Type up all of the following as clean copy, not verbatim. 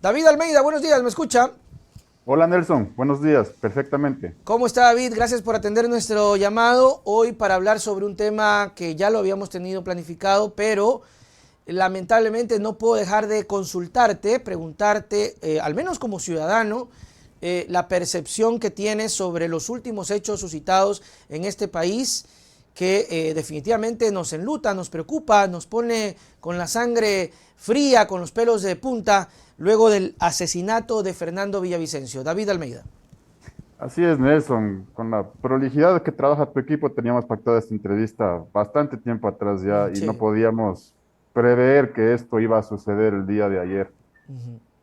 David Almeida, buenos días, ¿me escucha? Hola Nelson, buenos días, perfectamente. ¿Cómo está David? Gracias por atender nuestro llamado hoy para hablar sobre un tema que ya lo habíamos tenido planificado, pero lamentablemente no puedo dejar de consultarte, preguntarte, al menos como ciudadano, la percepción que tienes sobre los últimos hechos suscitados en este país que definitivamente nos enluta, nos preocupa, nos pone con la sangre fría, con los pelos de punta, luego del asesinato de Fernando Villavicencio. David Almeida. Así es Nelson, con la prolijidad que trabaja tu equipo teníamos pactada esta entrevista bastante tiempo atrás ya y no Sí. podíamos prever que esto iba a suceder el día de ayer.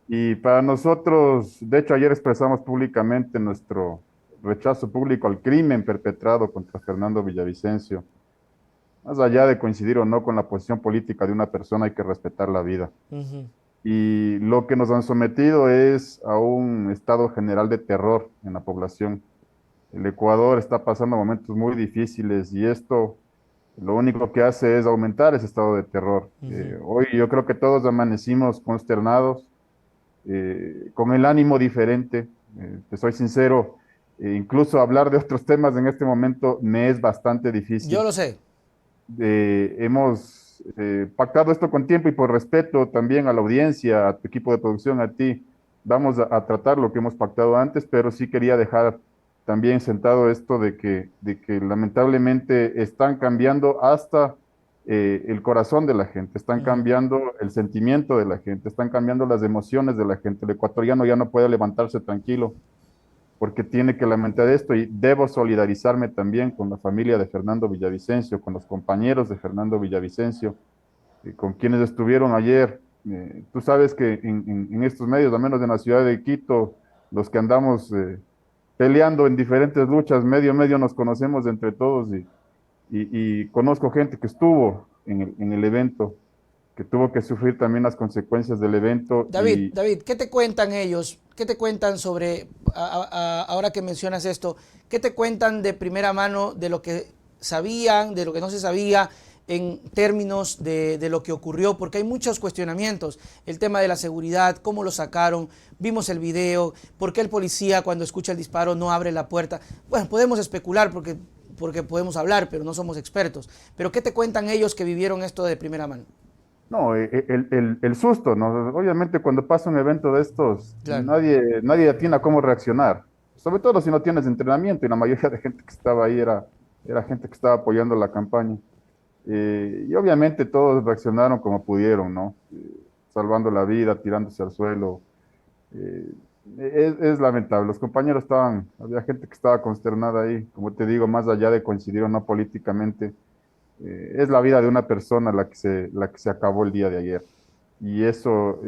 Y para nosotros, de hecho ayer expresamos públicamente nuestro rechazo público al crimen perpetrado contra Fernando Villavicencio. Más allá de coincidir o no con la posición política de una persona, hay que respetar la vida. Ujú. Y lo que nos han sometido es a un estado general de terror en la población. El Ecuador está pasando momentos muy difíciles y esto lo único que hace es aumentar ese estado de terror. Ujú. Hoy yo creo que todos amanecimos consternados, con el ánimo diferente. Te soy sincero, incluso hablar de otros temas en este momento me es bastante Yo difícil. lo sé. Hemos pactado esto con tiempo y por respeto también a la audiencia, a tu equipo de producción, a ti, vamos a tratar lo que hemos pactado antes, pero sí quería dejar también sentado esto de que lamentablemente están cambiando hasta el corazón de la gente, están Ujú. cambiando el sentimiento de la gente, están cambiando las emociones de la gente. El ecuatoriano ya no puede levantarse tranquilo porque tiene que lamentar esto y debo solidarizarme también con la familia de Fernando Villavicencio, con los compañeros de Fernando Villavicencio, con quienes estuvieron ayer. Tú sabes que en estos medios, al menos en la ciudad de Quito, los que andamos peleando en diferentes luchas, medio nos conocemos entre todos y conozco gente que estuvo en el evento, que tuvo que sufrir también las consecuencias del evento y David, ¿qué te cuentan ellos? ¿Qué te cuentan sobre, ahora que mencionas esto, qué te cuentan de primera mano de lo que sabían, de lo que no se sabía en términos de lo que ocurrió? Porque hay muchos cuestionamientos. El tema de la seguridad, cómo lo sacaron, vimos el video, por qué el policía cuando escucha el disparo no abre la puerta. Bueno, podemos especular porque podemos hablar, pero no somos expertos. Pero ¿qué te cuentan ellos que vivieron esto de primera mano? no, el susto, ¿no? Obviamente cuando pasa un evento de estos, Claro. nadie atina cómo reaccionar, sobre todo si no tienes entrenamiento y la mayoría de gente que estaba ahí era gente que estaba apoyando la campaña. Y obviamente todos reaccionaron como pudieron, ¿no? Salvando la vida, tirándose al suelo. Eh, es lamentable, los compañeros había gente que estaba consternada ahí, como te digo, más allá de coincidir o no políticamente, es la vida de una persona la que se acabó el día de ayer. Y eso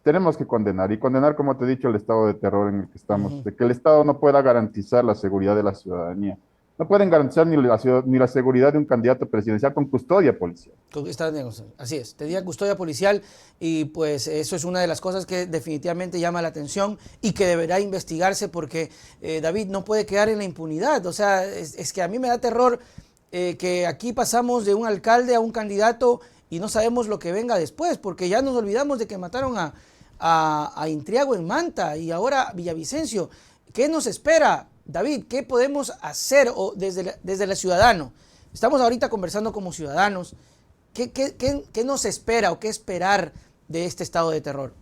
tenemos que condenar. Y condenar, como te he dicho, el estado de terror en el que estamos, Ujú. de que el Estado no pueda garantizar la seguridad de la ciudadanía. No pueden garantizar ni la seguridad de un candidato presidencial con custodia policial. Así es, tenía custodia policial y pues eso es una de las cosas que definitivamente llama la atención y que deberá investigarse porque David no puede quedar en la impunidad. O sea, es que a mí me da terror que aquí pasamos de un alcalde a un candidato y no sabemos lo que venga después, porque ya nos olvidamos de que mataron a Intriago en Manta y ahora Villavicencio. ¿Qué nos espera, David? ¿Qué podemos hacer desde el ciudadano? Estamos ahorita conversando como ciudadanos. ¿Qué nos espera o qué esperar de este estado de terror?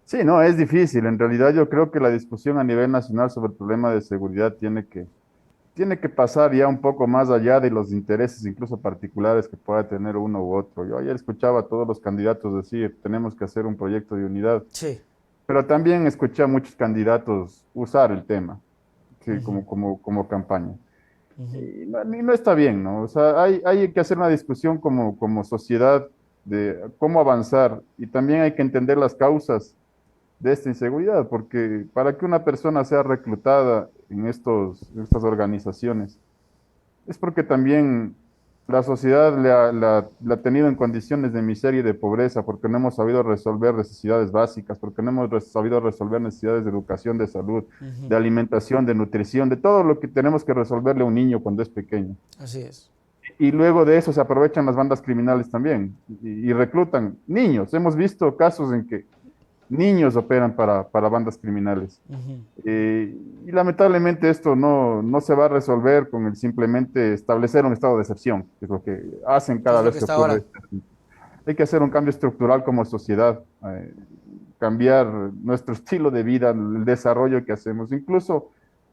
Sí, no, es difícil. En realidad yo creo que la discusión a nivel nacional sobre el problema de seguridad tiene que pasar ya un poco más allá de los intereses, incluso particulares que pueda tener uno u otro. Yo ayer escuchaba a todos los candidatos decir, tenemos que hacer un proyecto de unidad, Sí. pero también escuché a muchos candidatos usar el tema, sí, Ujú. como campaña. Ujú. Y no está bien, ¿no? O sea, hay que hacer una discusión como sociedad de cómo avanzar y también hay que entender las causas de esta inseguridad, porque para que una persona sea reclutada en estas organizaciones, es porque también la sociedad la ha tenido en condiciones de miseria y de pobreza, porque no hemos sabido resolver necesidades básicas, porque no hemos sabido resolver necesidades de educación, de salud, Ujú. de alimentación, de nutrición, de todo lo que tenemos que resolverle a un niño cuando es pequeño. Así es. Y luego de eso se aprovechan las bandas criminales también y reclutan niños. Hemos visto casos en que niños operan para bandas criminales. Ujú. Y lamentablemente esto no se va a resolver con el simplemente establecer un estado de excepción, que es lo que hacen ¿Qué es cada lo vez que que está ocurre ahora? esto. Hay que hacer un cambio estructural como sociedad, cambiar nuestro estilo de vida, el desarrollo que hacemos, incluso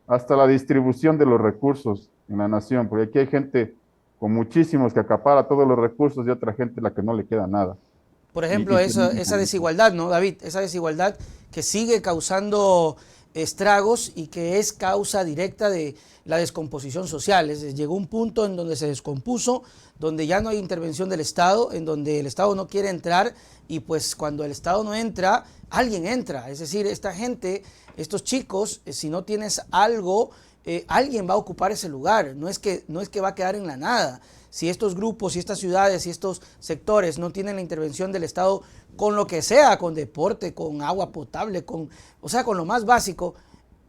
hasta la distribución de los recursos en la nación, porque aquí hay gente con muchísimos que acapara todos los recursos y otra gente a la que no le queda nada. Por Y ejemplo, termina esa en eso. desigualdad, ¿no, David? Esa desigualdad que sigue causando estragos y que es causa directa de la descomposición social. Llegó un punto en donde se descompuso, donde ya no hay intervención del Estado, en donde el Estado no quiere entrar y pues cuando el Estado no entra, alguien entra. Es decir, esta gente, estos chicos, si no tienes algo, alguien va a ocupar ese lugar. No es que va a quedar en la nada. Si estos grupos, si estas ciudades, si estos sectores no tienen la intervención del Estado con lo que sea, con deporte, con agua potable, o sea, con lo más básico,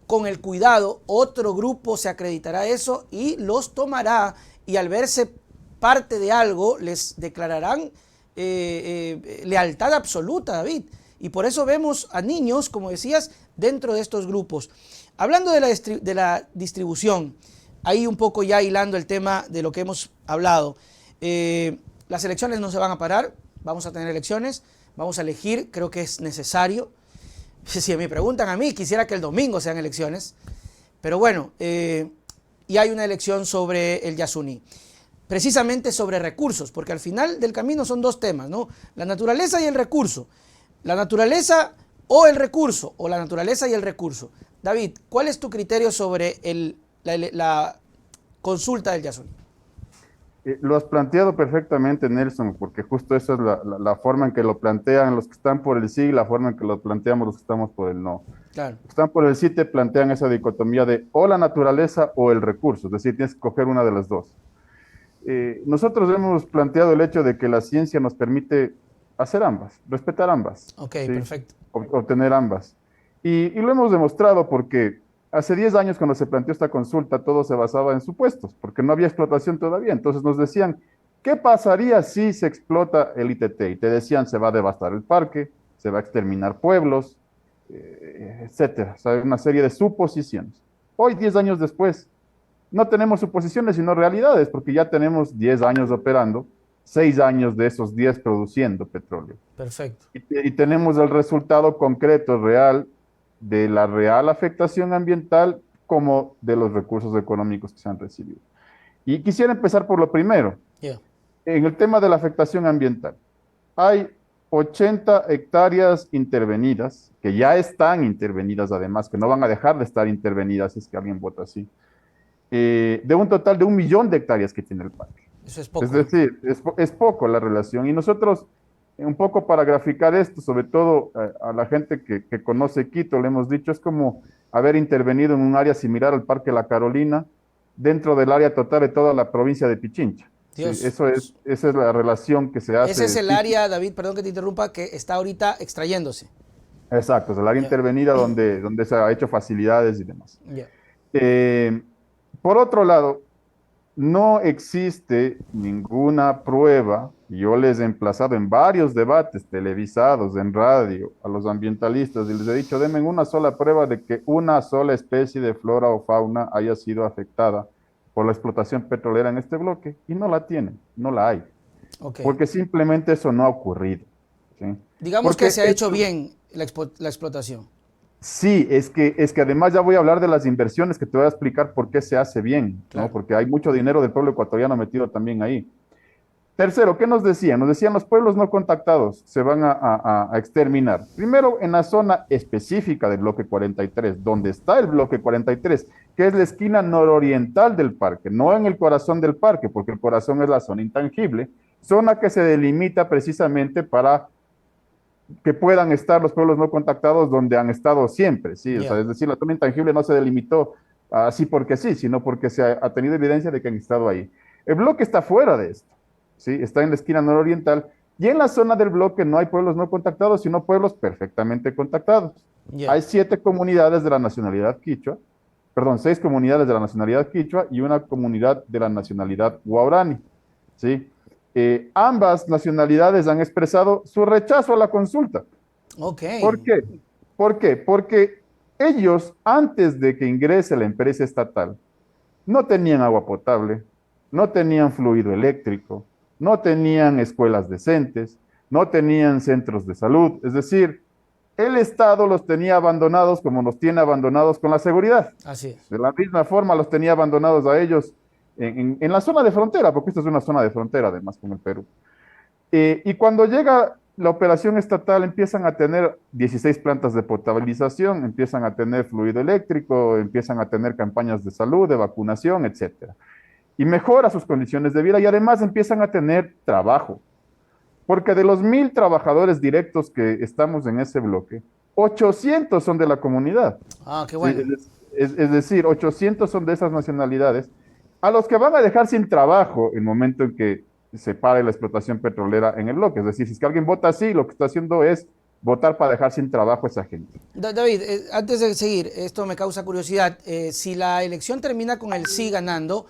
con el cuidado, otro grupo se acreditará eso y los tomará y al verse parte de algo les declararán lealtad absoluta, David. Y por eso vemos a niños, como decías, dentro de estos grupos. Hablando de la distribución, ahí un poco ya hilando el tema de lo que hemos hablado. Las elecciones no se van a parar, vamos a tener elecciones, vamos a elegir, creo que es necesario. Si me preguntan a mí, quisiera que el domingo sean elecciones, pero bueno, y hay una elección sobre el Yasuní, precisamente sobre recursos, porque al final del camino son dos temas, ¿no? La naturaleza y el recurso. La naturaleza o el recurso, o la naturaleza y el recurso. David, ¿cuál es tu criterio sobre la consulta del Yasuní? Lo has planteado perfectamente, Nelson, porque justo esa es la forma en que lo plantean los que están por el sí y la forma en que lo planteamos los que estamos por el no. Claro. Los que están por el sí te plantean esa dicotomía de o la naturaleza o el recurso, es decir, tienes que coger una de las dos. Nosotros hemos planteado el hecho de que la ciencia nos permite hacer ambas, respetar ambas, Ok, ¿sí? perfecto. Obtener ambas. Y lo hemos demostrado porque hace 10 años cuando se planteó esta consulta todo se basaba en supuestos, porque no había explotación todavía. Entonces nos decían, ¿qué pasaría si se explota el ITT? Y te decían, se va a devastar el parque, se va a exterminar pueblos, etcétera. O sea, una serie de suposiciones. Hoy, 10 años después, no tenemos suposiciones, sino realidades, porque ya tenemos 10 años operando, 6 años de esos 10 produciendo petróleo. Perfecto. Y tenemos el resultado concreto, real, de la real afectación ambiental como de los recursos económicos que se han recibido. Y quisiera empezar por lo primero. Yeah. En el tema de la afectación ambiental, hay 80 hectáreas intervenidas, que ya están intervenidas además, que no van a dejar de estar intervenidas si es que alguien vota así, de un total de 1 millón de hectáreas que tiene el parque. Eso es Es poco, ¿no? decir, es poco la relación. Y nosotros, un poco para graficar esto, sobre todo a la gente que conoce Quito, le hemos dicho, es como haber intervenido en un área similar al Parque La Carolina, dentro del área total de toda la provincia de Pichincha. Sí, Dios. esa es la relación que se Ese es hace. el área, David, perdón que te interrumpa, que está ahorita extrayéndose. Exacto, es el área Ya. intervenida donde se ha hecho facilidades y demás. Ya. Eh, por otro lado, no existe ninguna prueba, y yo les he emplazado en varios debates televisados, en radio, a los ambientalistas, y les he dicho, denme una sola prueba de que una sola especie de flora o fauna haya sido afectada por la explotación petrolera en este bloque, y no la tienen, no la hay, Ok. porque simplemente eso no ha ocurrido, ¿sí? Digamos que Porque se ha hecho bien la explotación. sí, es que además ya voy a hablar de las inversiones que te voy a explicar por qué se hace bien, ¿no? Claro. Porque hay mucho dinero del pueblo ecuatoriano metido también ahí. Tercero, ¿qué nos decían? Nos decían los pueblos no contactados se van a exterminar. Primero, en la zona específica del bloque 43, donde está el bloque 43, que es la esquina nororiental del parque, no en el corazón del parque, porque el corazón es la zona intangible, zona que se delimita precisamente para que puedan estar los pueblos no contactados donde han estado siempre, ¿sí? O sea, Ya. es decir, la zona intangible no se delimitó así porque sí, sino porque se ha tenido evidencia de que han estado ahí. El bloque está fuera de esto, ¿sí? Está en la esquina nororiental y en la zona del bloque no hay pueblos no contactados, sino pueblos perfectamente contactados. Ya. Hay 7 comunidades de la nacionalidad quichua, perdón, 6 comunidades de la nacionalidad quichua y una comunidad de la nacionalidad guaraní, ¿sí? Ambas nacionalidades han expresado su rechazo a la consulta. Ok. ¿Por qué? ¿Por qué? Porque ellos, antes de que ingrese la empresa estatal, no tenían agua potable, no tenían fluido eléctrico, no tenían escuelas decentes, no tenían centros de salud. Es decir, el Estado los tenía abandonados como los tiene abandonados con la seguridad. Así es. De la misma forma los tenía abandonados a ellos en la zona de frontera, porque esta es una zona de frontera además con el Perú. Y cuando llega la operación estatal, empiezan a tener 16 plantas de potabilización, empiezan a tener fluido eléctrico, empiezan a tener campañas de salud, de vacunación, etcétera. Y mejora sus condiciones de vida y además empiezan a tener trabajo. Porque de los 1.000 trabajadores directos que estamos en ese bloque, 800 son de la comunidad. Ah, qué Sí, bueno. es decir, 800 son de esas nacionalidades, a los que van a dejar sin trabajo el momento en que se pare la explotación petrolera en el bloque. Es decir, si es que alguien vota así, lo que está haciendo es votar para dejar sin trabajo a esa gente. David, antes de seguir, esto me causa curiosidad. Si la elección termina con el sí ganando,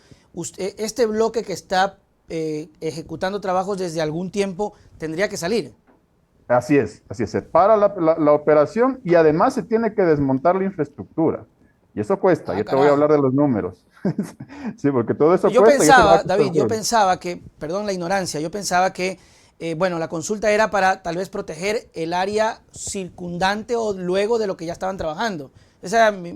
este bloque que está ejecutando trabajos desde algún tiempo tendría que salir. Así es, se para la operación y además se tiene que desmontar la infraestructura. Y eso cuesta, Ah, yo te voy a carajo. hablar de los números. Sí, porque todo eso Yo cuesta y eso le va a pensaba, costar al David, yo pueblo. pensaba que, perdón la ignorancia, yo pensaba que, bueno, la consulta era para tal vez proteger el área circundante o luego de lo que ya estaban trabajando.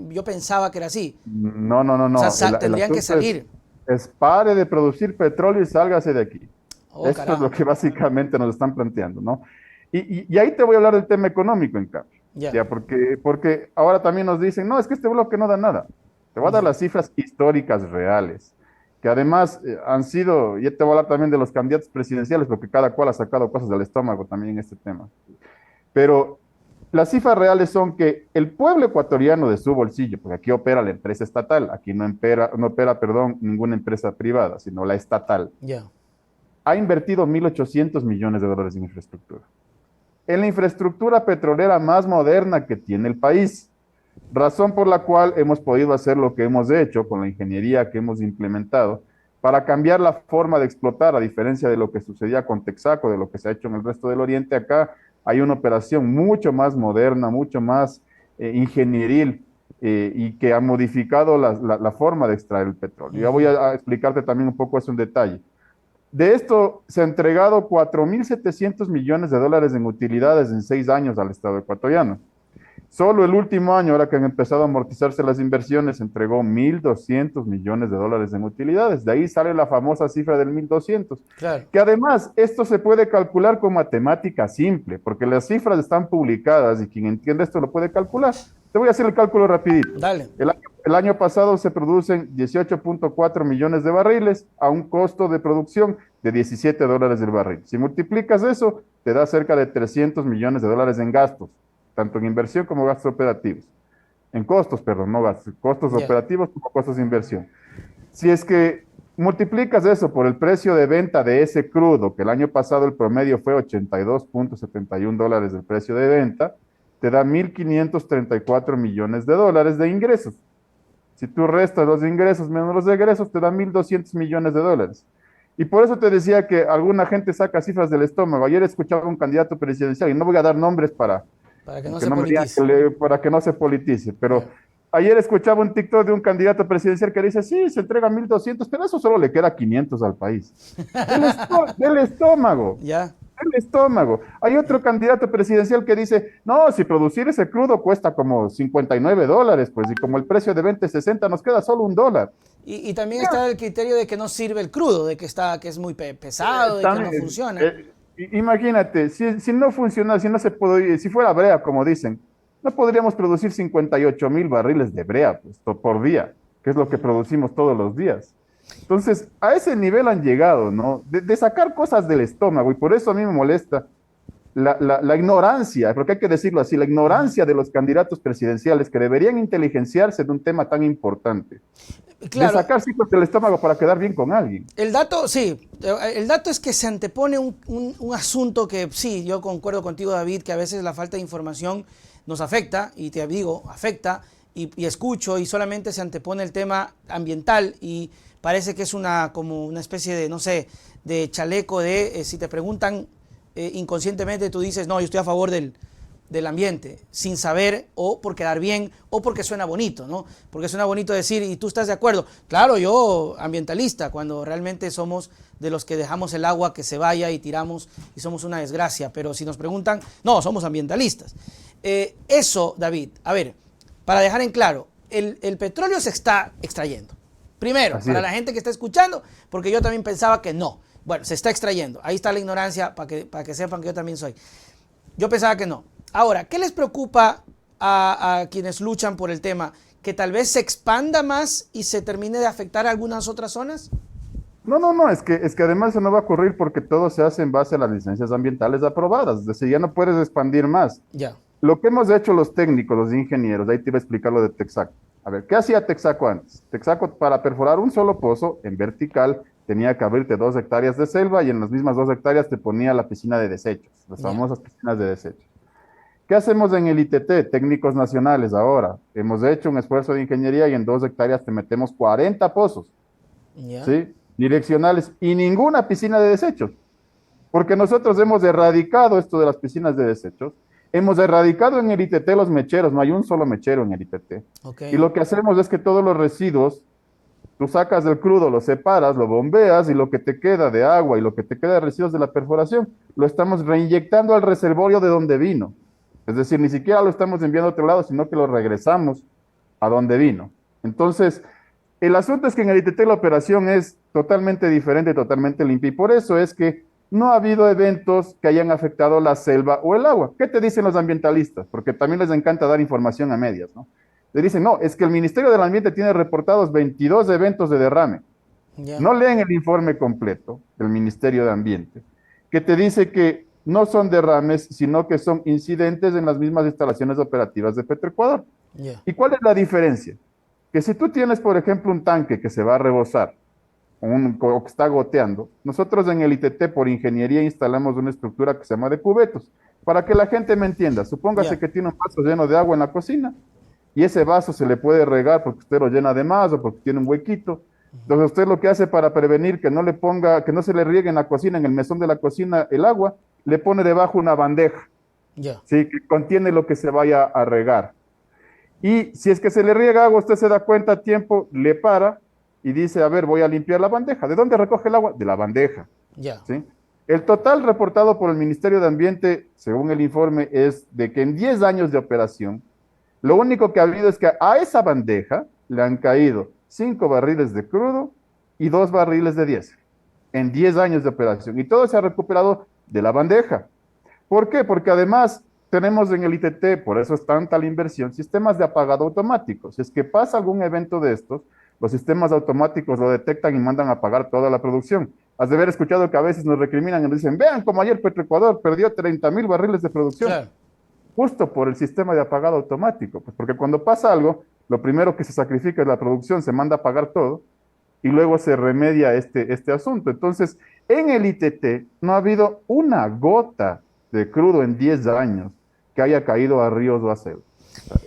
Yo pensaba que era así. No, no, no, O sea, no. El tendrían que asunto salir. es pare de producir petróleo y sálgase de aquí. Oh, Eso es lo carajo. que básicamente nos están planteando, ¿no? Y ahí te voy a hablar del tema económico, en cambio. Ya, Ya, porque ahora también nos dicen, no, es que este bloque no da nada. Te voy a dar ya. las cifras históricas reales, que además han sido, y te voy a hablar también de los candidatos presidenciales, porque cada cual ha sacado cosas del estómago también en este tema. Pero las cifras reales son que el pueblo ecuatoriano de su bolsillo, porque aquí opera la empresa estatal, aquí no opera, perdón, ninguna empresa privada, sino la estatal, Ya. ha invertido 1.800 millones de dólares en infraestructura. En la infraestructura petrolera más moderna que tiene el país, razón por la cual hemos podido hacer lo que hemos hecho con la ingeniería que hemos implementado para cambiar la forma de explotar, a diferencia de lo que sucedía con Texaco, de lo que se ha hecho en el resto del Oriente. Acá hay una operación mucho más moderna, mucho más ingenieril, y que ha modificado la forma de extraer el petróleo. Ya voy Ujú. a explicarte también un poco eso en detalle. De esto se ha entregado 4.700 millones de dólares en utilidades en 6 años al Estado ecuatoriano. Solo el último año, ahora que han empezado a amortizarse las inversiones, se entregó 1.200 millones de dólares en utilidades. De ahí sale la famosa cifra del 1.200, Claro. que además esto se puede calcular con matemática simple, porque las cifras están publicadas y quien entiende esto lo puede calcular. Te voy a hacer el cálculo rapidito. Dale. El año pasado se producen 18.4 millones de barriles a un costo de producción de $17 el barril. Si multiplicas eso, te da cerca de 300 millones de dólares en gastos, tanto en inversión como gastos operativos. En costos, perdón, no gastos, costos Ya. operativos como costos de inversión. Si es que multiplicas eso por el precio de venta de ese crudo, que el año pasado el promedio fue $82.71 del precio de venta, te da 1.534 millones de dólares de ingresos. Si tú restas los ingresos menos los egresos, te da 1.200 millones de dólares. Y por eso te decía que alguna gente saca cifras del estómago. Ayer escuchaba a un candidato presidencial, y no voy a dar nombres para Para que no que se no me digan politice. para que no se politice, pero Ya. ayer escuchaba un TikTok de un candidato presidencial que dice, sí, se entrega 1.200, pero eso solo le queda 500 al país. Del estómago, Ya. del estómago. Hay otro candidato presidencial que dice, no, si producir ese crudo cuesta como $59, pues, y como el precio de venta es 60, nos queda solo $1. Y también está el criterio de que no sirve el crudo, de que es muy pesado, de que no También, funciona. imagínate, si no funciona, si no se puede, si fuera brea, como dicen, no podríamos producir 58.000 barriles de brea, pues, por día, que es lo que producimos todos los días. Entonces, a ese nivel han llegado, ¿no? De sacar cosas del estómago, y por eso a mí me molesta la ignorancia, porque hay que decirlo así, la ignorancia de los candidatos presidenciales que deberían inteligenciarse de un tema tan importante, de Claro, sacar cifras del estómago para quedar bien con alguien. el dato, sí, el dato es que se antepone un asunto que sí, yo concuerdo contigo, David, que a veces la falta de información nos afecta, y te digo, afecta, y escucho, y solamente se antepone el tema ambiental, y parece que es como una especie de, no sé, de chaleco de, si te preguntan inconscientemente, tú dices, no, yo estoy a favor del del ambiente, sin saber, o por quedar bien, o porque suena bonito, ¿no? Porque suena bonito decir, ¿y tú estás de acuerdo? Claro, yo ambientalista, cuando realmente somos de los que dejamos el agua que se vaya y tiramos y somos una desgracia. Pero si nos preguntan, no, somos ambientalistas. Eso, David, a ver, para dejar en claro, el petróleo se está extrayendo. Primero, Así para es. la gente que está escuchando, porque yo también pensaba que no. Bueno, se está extrayendo. Ahí está la ignorancia para que sepan que yo también soy. Yo pensaba que no. Ahora, ¿qué les preocupa a quienes luchan por el tema? ¿Que tal vez se expanda más y se termine de afectar a algunas otras zonas? No, es que además eso no va a ocurrir porque todo se hace en base a las licencias ambientales aprobadas, es decir, ya no puedes expandir más. Ya. Lo que hemos hecho los técnicos, los ingenieros, ahí te iba a explicar lo de Texaco. A ver, ¿qué hacía Texaco antes? Texaco, para perforar un solo pozo en vertical, tenía que abrirte 2 hectáreas de selva y en las mismas 2 hectáreas te ponía la piscina de desechos, las Ya. famosas piscinas de desechos. ¿Qué hacemos en el ITT, técnicos nacionales ahora? Hemos hecho un esfuerzo de ingeniería y en 2 hectáreas te metemos 40 pozos, Ya. ¿sí? Direccionales y ninguna piscina de desechos, porque nosotros hemos erradicado esto de las piscinas de desechos, hemos erradicado en el ITT los mecheros, no hay un solo mechero en el ITT. Ok. Y lo que hacemos es que todos los residuos, tú sacas del crudo, lo separas, lo bombeas y lo que te queda de agua y lo que te queda de residuos de la perforación, lo estamos reinyectando al reservorio de donde vino. Es decir, ni siquiera lo estamos enviando a otro lado, sino que lo regresamos a donde vino. Entonces, el asunto es que en el ITT la operación es totalmente diferente, totalmente limpia, y por eso es que no ha habido eventos que hayan afectado la selva o el agua. ¿Qué te dicen los ambientalistas? Porque también les encanta dar información a medias, ¿no? Le dicen, no, es que el Ministerio del Ambiente tiene reportados 22 eventos de derrame. Ya. No leen el informe completo del Ministerio de Ambiente, que te dice que no son derrames, sino que son incidentes en las mismas instalaciones operativas de Petroecuador. Ya. ¿Y cuál es la diferencia? Que si tú tienes, por ejemplo, un tanque que se va a rebosar o que está goteando, nosotros en el ITT por ingeniería instalamos una estructura que se llama de cubetos. Para que la gente me entienda, supóngase Ya. que tiene un vaso lleno de agua en la cocina y ese vaso se le puede regar porque usted lo llena de más o porque tiene un huequito. Entonces usted lo que hace para prevenir que no le ponga, que no se le riegue en la cocina, en el mesón de la cocina, el agua, le pone debajo una bandeja, Ya. ¿sí? Que contiene lo que se vaya a regar. Y si es que se le riega agua, usted se da cuenta a tiempo, le para y dice, a ver, voy a limpiar la bandeja. ¿De dónde recoge el agua? De la bandeja, Ya. ¿sí? El total reportado por el Ministerio de Ambiente, según el informe, es de que en 10 años de operación, lo único que ha habido es que a esa bandeja le han caído 5 barriles de crudo y 2 barriles de diésel en 10 años de operación. Y todo se ha recuperado de la bandeja. ¿Por qué? Porque además tenemos en el ITT, por eso es tanta la inversión, sistemas de apagado automático. Si es que pasa algún evento de estos, los sistemas automáticos lo detectan y mandan a apagar toda la producción. Has de haber escuchado que a veces nos recriminan y nos dicen, vean como ayer Petroecuador perdió 30.000 barriles de producción, Claro. justo por el sistema de apagado automático. Pues porque cuando pasa algo, lo primero que se sacrifica es la producción, se manda a apagar todo y luego se remedia este asunto. Entonces, en el ITT no ha habido una gota de crudo en 10 años que haya caído a ríos o a selva.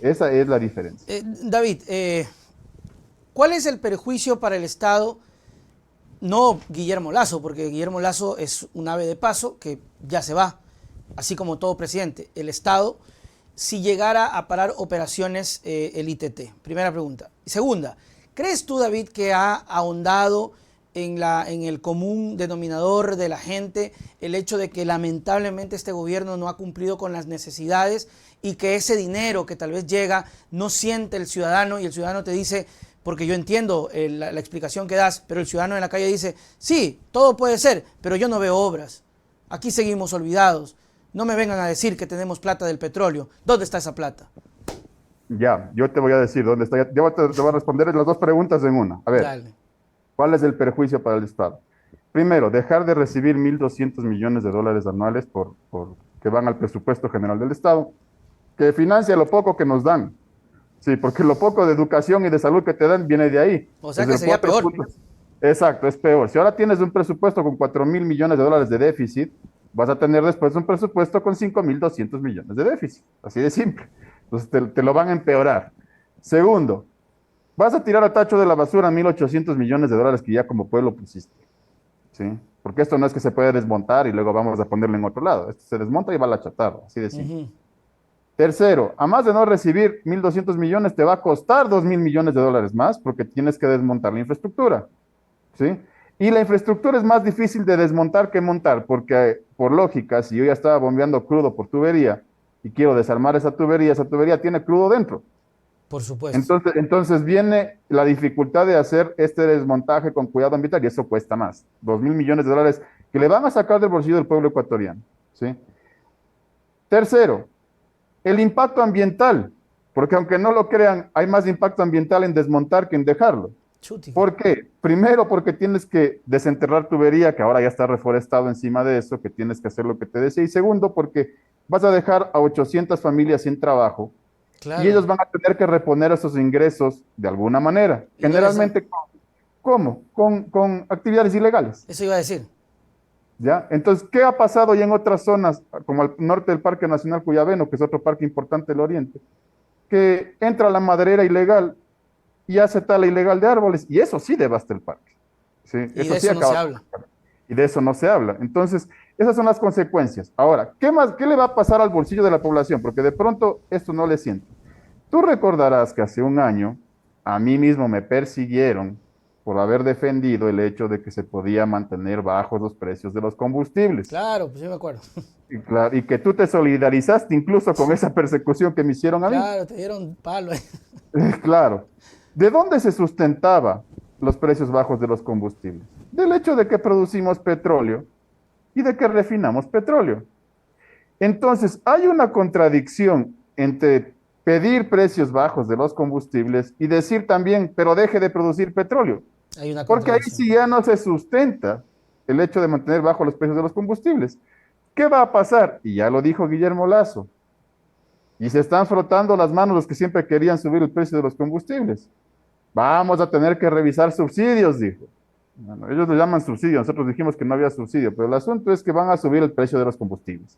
Esa es la diferencia. David, ¿cuál es el perjuicio para el Estado? No Guillermo Lazo, porque Guillermo Lazo es un ave de paso que ya se va, así como todo presidente. El Estado, si llegara a parar operaciones el ITT. Primera pregunta. Segunda, ¿crees tú, David, que ha ahondado en el común denominador de la gente el hecho de que lamentablemente este gobierno no ha cumplido con las necesidades y que ese dinero que tal vez llega no siente el ciudadano y el ciudadano te dice, porque yo entiendo la explicación que das, pero el ciudadano en la calle dice, sí, todo puede ser, pero yo no veo obras, aquí seguimos olvidados, no me vengan a decir que tenemos plata del petróleo, ¿dónde está esa plata? Ya, yo te voy a decir dónde está. Yo te voy a responder las dos preguntas en una. A ver, Dale. ¿cuál es el perjuicio para el Estado? Primero, dejar de recibir 1.200 millones de dólares anuales que van al presupuesto general del Estado, que financia lo poco que nos dan. Sí, porque lo poco de educación y de salud que te dan viene de ahí. O sea Es que de sería peor. Exacto, es peor. Si ahora tienes un presupuesto con 4.000 millones de dólares de déficit, vas a tener después un presupuesto con 5.200 millones de déficit. Así de simple. Entonces te lo van a empeorar. Segundo, vas a tirar al tacho de la basura 1.800 millones de dólares que ya como pueblo pusiste. ¿Sí? Porque esto no es que se puede desmontar y luego vamos a ponerlo en otro lado. Esto se desmonta y va a la chatarra. Así de simple. Ujú. Tercero, a más de no recibir 1.200 millones, te va a costar 2.000 millones de dólares más porque tienes que desmontar la infraestructura, ¿sí? Y la infraestructura es más difícil de desmontar que montar porque, por lógica, si yo ya estaba bombeando crudo por tubería y quiero desarmar esa tubería tiene crudo dentro. Por supuesto. Entonces viene la dificultad de hacer este desmontaje con cuidado ambiental y eso cuesta más. 2.000 millones de dólares que le van a sacar del bolsillo del pueblo ecuatoriano, ¿sí? Tercero, el impacto ambiental, porque aunque no lo crean, hay más impacto ambiental en desmontar que en dejarlo. Chutica. ¿Por qué? Primero, porque tienes que desenterrar tubería, que ahora ya está reforestado encima de eso, que tienes que hacer lo que te decía. Y segundo, porque vas a dejar a 800 familias sin trabajo y Claro. ellos van a tener que reponer esos ingresos de alguna manera. Y no les da. Generalmente, ¿cómo? Con actividades ilegales. Eso iba a decir. ¿Ya? Entonces, ¿qué ha pasado ya en otras zonas, como al norte del Parque Nacional Cuyabeno, que es otro parque importante del Oriente? Que entra la maderera ilegal y hace tala ilegal de árboles, y eso sí devasta el parque. ¿Sí? Y Eso de sí eso no se acaba con habla. el parque. Y de eso no se habla. Entonces, esas son las consecuencias. Ahora, ¿qué más, qué le va a pasar al bolsillo de la población? Porque de pronto esto no le siente. Tú recordarás que hace un año a mí mismo me persiguieron por haber defendido el hecho de que se podía mantener bajos los precios de los combustibles. Claro, pues yo me acuerdo. Y que tú te solidarizaste incluso con esa persecución que me hicieron a mí. Claro, te dieron palo. Claro. ¿De dónde se sustentaba los precios bajos de los combustibles? Del hecho de que producimos petróleo y de que refinamos petróleo. Entonces, hay una contradicción entre pedir precios bajos de los combustibles y decir también, pero deje de producir petróleo, Hay una porque ahí contradicción. sí ya no se sustenta el hecho de mantener bajos los precios de los combustibles. ¿Qué va a pasar? Y ya lo dijo Guillermo Lazo, y se están frotando las manos los que siempre querían subir el precio de los combustibles. Vamos a tener que revisar subsidios, dijo. Bueno, ellos lo llaman subsidio, nosotros dijimos que no había subsidio, pero el asunto es que van a subir el precio de los combustibles.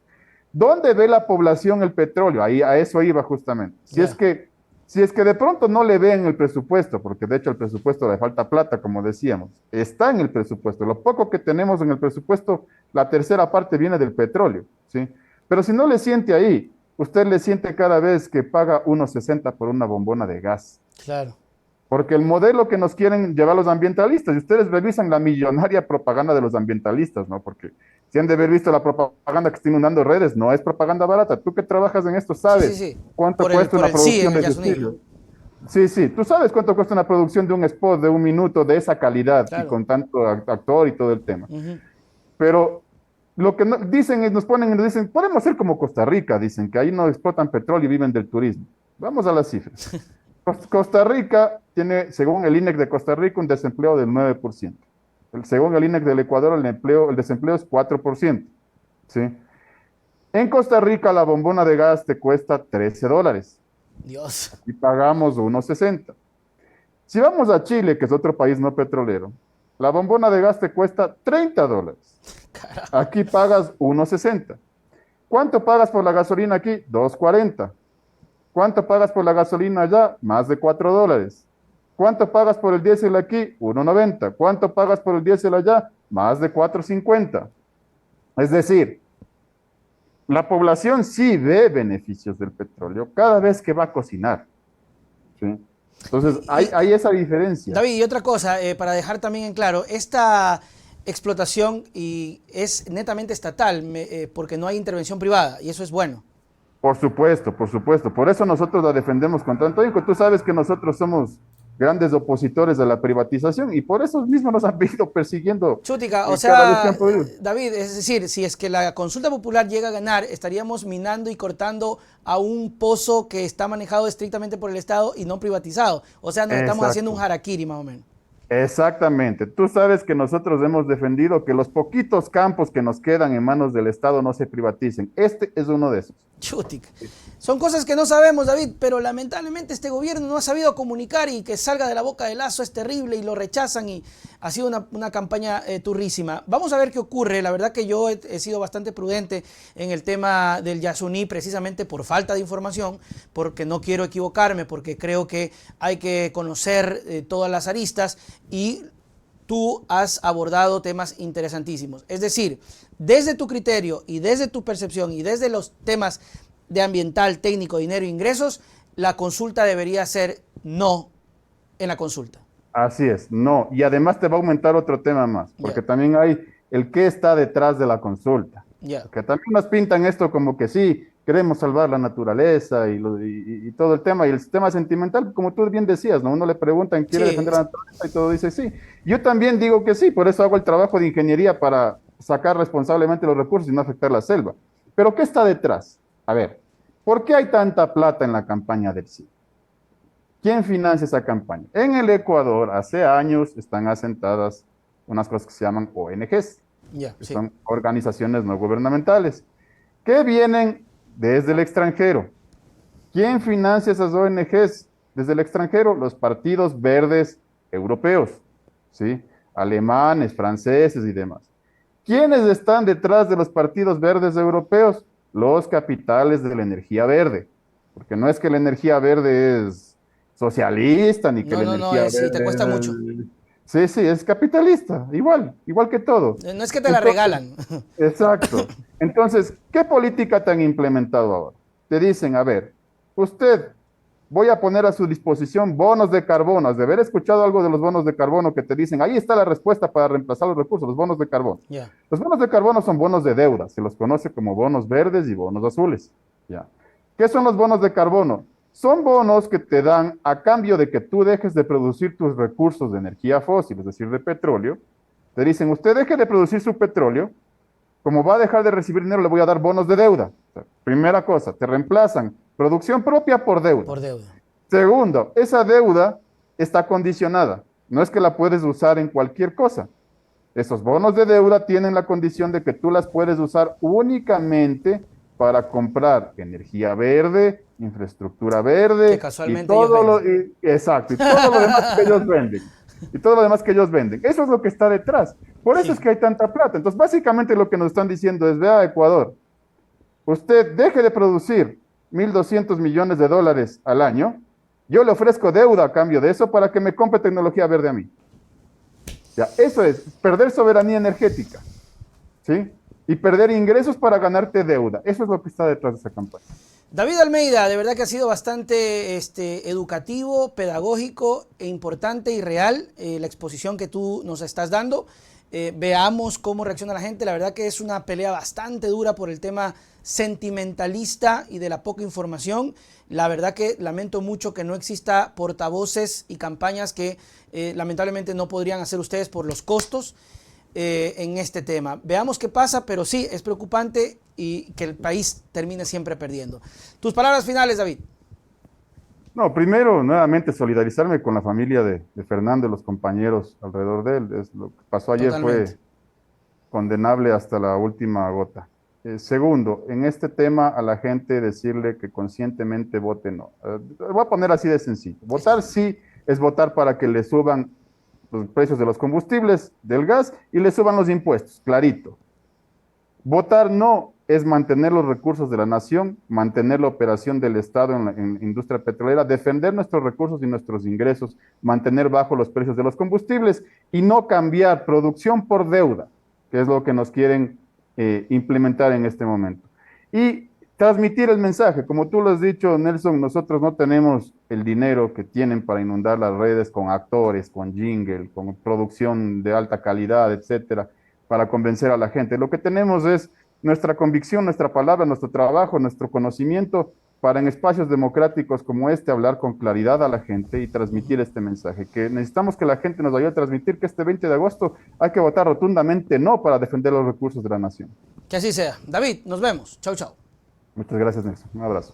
¿Dónde ve la población el petróleo? Ahí a eso iba justamente. Ya. Si es que de pronto no le ven el presupuesto, porque de hecho el presupuesto le falta plata, como decíamos, está en el presupuesto. Lo poco que tenemos en el presupuesto, la tercera parte viene del petróleo, ¿sí? Pero si no le siente ahí, usted le siente cada vez que paga 1,60 por una bombona de gas. Claro. Porque el modelo que nos quieren llevar los ambientalistas, y ustedes revisan la millonaria propaganda de los ambientalistas, ¿no? Porque si han de haber visto la propaganda que está inundando redes, no es propaganda barata. Tú que trabajas en esto Sí, sí, sabes sí. cuánto Por el, cuesta por una el sí producción en el de ese Yasuní. estilo. Sí, sí, tú sabes cuánto cuesta una producción de un spot de 1 minuto de esa calidad y Claro. con tanto actor y todo el tema. Ujú. Pero lo que dicen es, nos ponen y nos dicen, podemos ser como Costa Rica, dicen que ahí no explotan petróleo y viven del turismo. Vamos a las cifras. Costa Rica tiene, según el INEC de Costa Rica, un desempleo del 9%. Según el INEC del Ecuador, el desempleo es 4%. ¿Sí? En Costa Rica, la bombona de gas te cuesta $13 Dios. y pagamos 1,60. Si vamos a Chile, que es otro país no petrolero, la bombona de gas te cuesta $30. Aquí pagas 1,60. ¿Cuánto pagas por la gasolina aquí? 2,40. ¿Cuánto pagas por la gasolina allá? Más de $4. ¿Cuánto pagas por el diésel aquí? 1,90. ¿Cuánto pagas por el diésel allá? Más de 4,50. Es decir, la población sí ve beneficios del petróleo cada vez que va a cocinar. ¿Sí? Entonces, hay esa diferencia. David, y otra cosa, para dejar también en claro, esta explotación es netamente estatal, porque no hay intervención privada, y eso es bueno. Por supuesto, por supuesto. Por eso nosotros la defendemos con tanto ahínco. Tú sabes que nosotros somos grandes opositores a la privatización y por eso mismo nos han venido persiguiendo Chútica, o cada vez que sea, han podido. David, es decir, si es que la consulta popular llega a ganar, estaríamos minando y cortando a un pozo que está manejado estrictamente por el Estado y no privatizado. O sea, nos estamos haciendo un Exacto. harakiri más o menos. Exactamente. Tú sabes que nosotros hemos defendido que los poquitos campos que nos quedan en manos del Estado no se privaticen. Este es uno de esos. Chútica. Son cosas que no sabemos, David, pero lamentablemente este gobierno no ha sabido comunicar y que salga de la boca de Lazo es terrible y lo rechazan y ha sido una campaña turrísima. Vamos a ver qué ocurre. La verdad que yo he sido bastante prudente en el tema del Yasuní precisamente por falta de información, porque no quiero equivocarme, porque creo que hay que conocer todas las aristas y tú has abordado temas interesantísimos. Es decir, desde tu criterio y desde tu percepción y desde los temas de ambiental, técnico, dinero e ingresos, la consulta debería ser no en la consulta. Así es, no. Y además te va a aumentar otro tema más, porque Ya, también hay el qué está detrás de la consulta. ya. Porque también nos pintan esto como que sí, queremos salvar la naturaleza y todo el tema. Y el tema sentimental, como tú bien decías, ¿no? Uno le preguntan, ¿quiere Sí, defender la naturaleza? Y todo dice sí. Yo también digo que sí, por eso hago el trabajo de ingeniería para sacar responsablemente los recursos y no afectar la selva. Pero ¿qué está detrás? A ver, ¿por qué hay tanta plata en la campaña del sí? ¿Quién financia esa campaña? En el Ecuador, hace años, están asentadas unas cosas que se llaman ONGs, ya, que sí. son organizaciones no gubernamentales, que vienen desde el extranjero. ¿Quién financia esas ONGs desde el extranjero? Los partidos verdes europeos, ¿sí? Alemanes, franceses y demás. ¿Quiénes están detrás de los partidos verdes europeos? Los capitales de la energía verde. Porque no es que la energía verde es socialista, ni que No, la no, no, energía y te cuesta verde mucho. Sí, sí, es capitalista, igual que todo. No es que te la Entonces, regalan. exacto. Entonces, ¿qué política te han implementado ahora? Te dicen, a ver, usted voy a poner a su disposición bonos de carbono. Has de haber escuchado algo de los bonos de carbono que te dicen, ahí está la respuesta para reemplazar los recursos, los bonos de carbono. Ya, Los bonos de carbono son bonos de deuda, se los conoce como bonos verdes y bonos azules. ¿Ya? ¿Qué son los bonos de carbono? Son bonos que te dan a cambio de que tú dejes de producir tus recursos de energía fósil, es decir, de petróleo. Te dicen, usted deje de producir su petróleo, como va a dejar de recibir dinero, le voy a dar bonos de deuda. O sea, primera cosa, te reemplazan producción propia por deuda. por deuda. Segundo, esa deuda está condicionada. No es que la puedes usar en cualquier cosa. Esos bonos de deuda tienen la condición de que tú las puedes usar únicamente para comprar energía verde, infraestructura Que verde y casualmente ellos todo venden. exacto, y todo lo demás que ellos venden. Y todo lo demás que ellos venden. Eso es lo que está detrás. Por eso Sí. es que hay tanta plata. Entonces, básicamente lo que nos están diciendo es, vea Ecuador, usted deje de producir 1.200 millones de dólares al año, yo le ofrezco deuda a cambio de eso para que me compre tecnología verde a mí. Ya, eso es perder soberanía energética, ¿sí? Y perder ingresos para ganarte deuda. Eso es lo que está detrás de esa campaña. David Almeida, de verdad que ha sido bastante educativo, pedagógico e importante y real la exposición que tú nos estás dando. Veamos cómo reacciona la gente. La verdad que es una pelea bastante dura por el tema sentimentalista y de la poca información. La verdad que lamento mucho que no exista portavoces y campañas que lamentablemente no podrían hacer ustedes por los costos en este tema. Veamos qué pasa, pero sí, es preocupante y que el país termine siempre perdiendo. Tus palabras finales, David. No, primero, nuevamente, solidarizarme con la familia de Fernando y los compañeros alrededor de él. Lo que pasó ayer Totalmente. fue condenable hasta la última gota. Segundo, en este tema a la gente decirle que conscientemente vote no. Voy a poner así de sencillo. Votar sí es votar para que le suban los precios de los combustibles, del gas y le suban los impuestos, clarito. Votar no es mantener los recursos de la nación, mantener la operación del Estado en la industria petrolera, defender nuestros recursos y nuestros ingresos, mantener bajo los precios de los combustibles y no cambiar producción por deuda, que es lo que nos quieren implementar en este momento. Y transmitir el mensaje, como tú lo has dicho, Nelson, nosotros no tenemos el dinero que tienen para inundar las redes con actores, con jingle, con producción de alta calidad, etcétera, para convencer a la gente. Lo que tenemos es nuestra convicción, nuestra palabra, nuestro trabajo, nuestro conocimiento para en espacios democráticos como este hablar con claridad a la gente y transmitir este mensaje, que necesitamos que la gente nos ayude a transmitir que este 20 de agosto hay que votar rotundamente no para defender los recursos de la nación. Que así sea. David, nos vemos. Chau, chau. Muchas gracias, Nelson. Un abrazo.